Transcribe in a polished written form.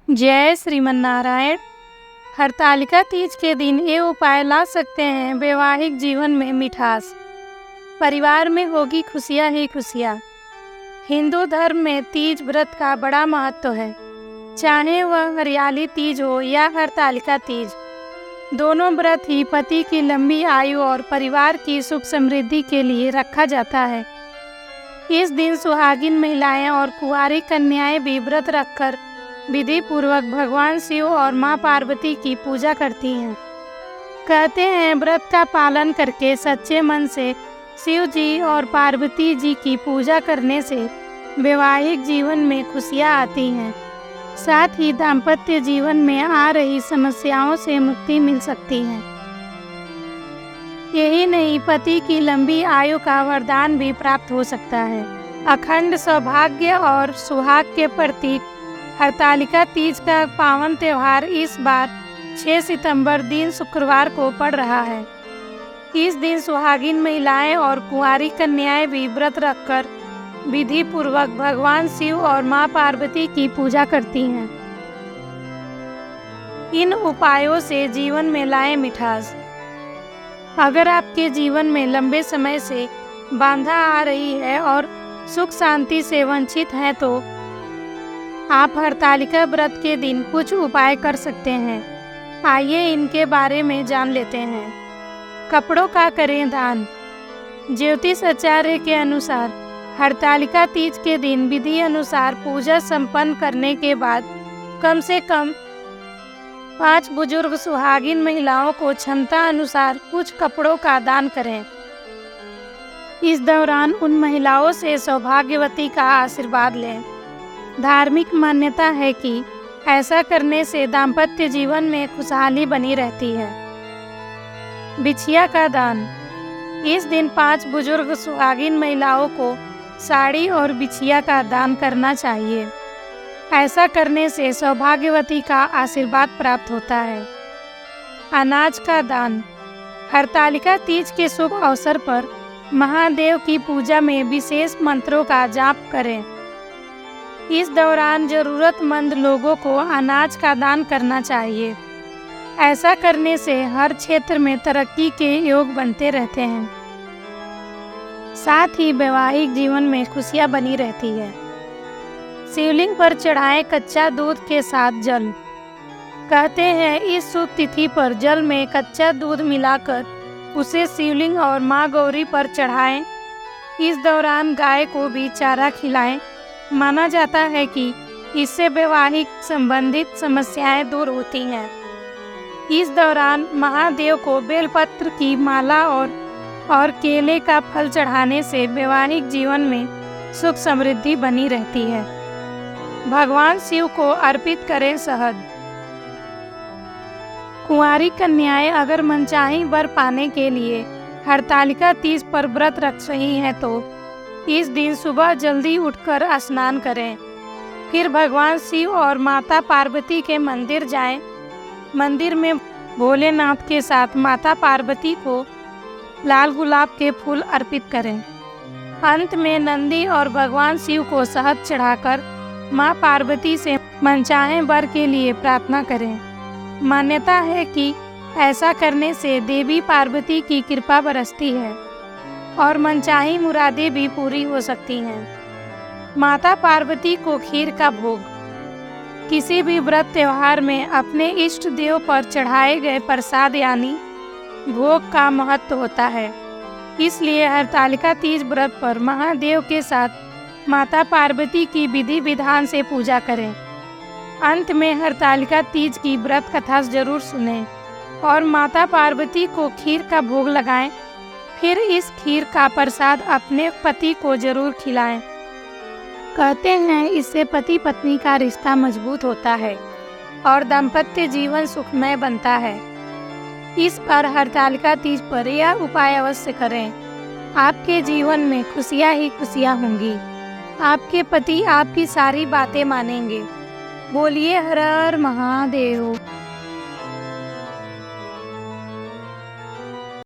जय श्रीमन नारायण। हरतालिका तीज के दिन ये उपाय ला सकते हैं वैवाहिक जीवन में मिठास, परिवार में होगी खुशियाँ ही खुशियाँ। हिंदू धर्म में तीज व्रत का बड़ा महत्व है। चाहे वह हरियाली तीज हो या हरतालिका तीज, दोनों व्रत ही पति की लंबी आयु और परिवार की सुख समृद्धि के लिए रखा जाता है। इस दिन सुहागिन महिलाएं और कुंवारी कन्याएं भी व्रत रखकर विधि पूर्वक भगवान शिव और मां पार्वती की पूजा करती हैं। कहते हैं व्रत का पालन करके सच्चे मन से शिव जी और पार्वती जी की पूजा करने से वैवाहिक जीवन में खुशियां आती हैं। साथ ही दाम्पत्य जीवन में आ रही समस्याओं से मुक्ति मिल सकती है। यही नहीं, पति की लंबी आयु का वरदान भी प्राप्त हो सकता है। अखंड सौभाग्य और सुहाग के प्रतीक हरतालिका तीज का पावन त्यौहार इस बार 6 सितंबर दिन शुक्रवार को पड़ रहा है। इस दिन सुहागिन महिलाएं और कुंवारी कन्याएं भी व्रत रखकर विधि पूर्वक भगवान शिव और मां पार्वती की पूजा करती हैं। इन उपायों से जीवन में लाएं मिठास। अगर आपके जीवन में लंबे समय से बाधा आ रही है और सुख शांति से वंचित हैं तो आप हरतालिका व्रत के दिन कुछ उपाय कर सकते हैं। आइए इनके बारे में जान लेते हैं। कपड़ों का करें दान। ज्योतिष आचार्य के अनुसार हरतालिका तीज के दिन विधि अनुसार पूजा संपन्न करने के बाद कम से कम 5 बुजुर्ग सुहागिन महिलाओं को क्षमता अनुसार कुछ कपड़ों का दान करें। इस दौरान उन महिलाओं से सौभाग्यवती का आशीर्वाद लें। धार्मिक मान्यता है कि ऐसा करने से दाम्पत्य जीवन में खुशहाली बनी रहती है। बिछिया का दान। इस दिन 5 बुजुर्ग सुहागिन महिलाओं को साड़ी और बिछिया का दान करना चाहिए। ऐसा करने से सौभाग्यवती का आशीर्वाद प्राप्त होता है। अनाज का दान। हरतालिका तीज के शुभ अवसर पर महादेव की पूजा में विशेष मंत्रों का जाप करें। इस दौरान जरूरतमंद लोगों को अनाज का दान करना चाहिए। ऐसा करने से हर क्षेत्र में तरक्की के योग बनते रहते हैं। साथ ही वैवाहिक जीवन में खुशियां बनी रहती है। शिवलिंग पर चढ़ाएं कच्चा दूध के साथ जल। कहते हैं इस शुभ तिथि पर जल में कच्चा दूध मिलाकर उसे शिवलिंग और मां गौरी पर चढ़ाएं। इस दौरान गाय को भी चारा खिलाएं। माना जाता है कि इससे वैवाहिक संबंधित समस्याएं दूर होती हैं। इस दौरान महादेव को बेलपत्र की माला और केले का फल चढ़ाने से वैवाहिक जीवन में सुख समृद्धि बनी रहती है। भगवान शिव को अर्पित करें शहद। कुंवारी कन्याएं अगर मनचाही वर पाने के लिए हरतालिका तीज पर व्रत रख रही हैं तो इस दिन सुबह जल्दी उठकर स्नान करें। फिर भगवान शिव और माता पार्वती के मंदिर जाएं। मंदिर में भोलेनाथ के साथ माता पार्वती को लाल गुलाब के फूल अर्पित करें। अंत में नंदी और भगवान शिव को शहद चढ़ाकर मां पार्वती से मनचाहे वर के लिए प्रार्थना करें। मान्यता है कि ऐसा करने से देवी पार्वती की कृपा बरसती है और मनचाही मुरादें भी पूरी हो सकती हैं। माता पार्वती को खीर का भोग। किसी भी व्रत त्योहार में अपने इष्ट देव पर चढ़ाए गए प्रसाद यानी भोग का महत्व होता है। इसलिए हरतालिका तीज व्रत पर महादेव के साथ माता पार्वती की विधि विधान से पूजा करें। अंत में हरतालिका तीज की व्रत कथा जरूर सुनें और माता पार्वती को खीर का भोग लगाएं। फिर इस खीर का प्रसाद अपने पति को जरूर खिलाएं। कहते हैं इससे पति पत्नी का रिश्ता मजबूत होता है और दाम्पत्य जीवन सुखमय बनता है। इस पर हरतालिका तीज पर यह उपाय अवश्य करें। आपके जीवन में खुशियां ही खुशियां होंगी। आपके पति आपकी सारी बातें मानेंगे। बोलिए हर हर महादेव।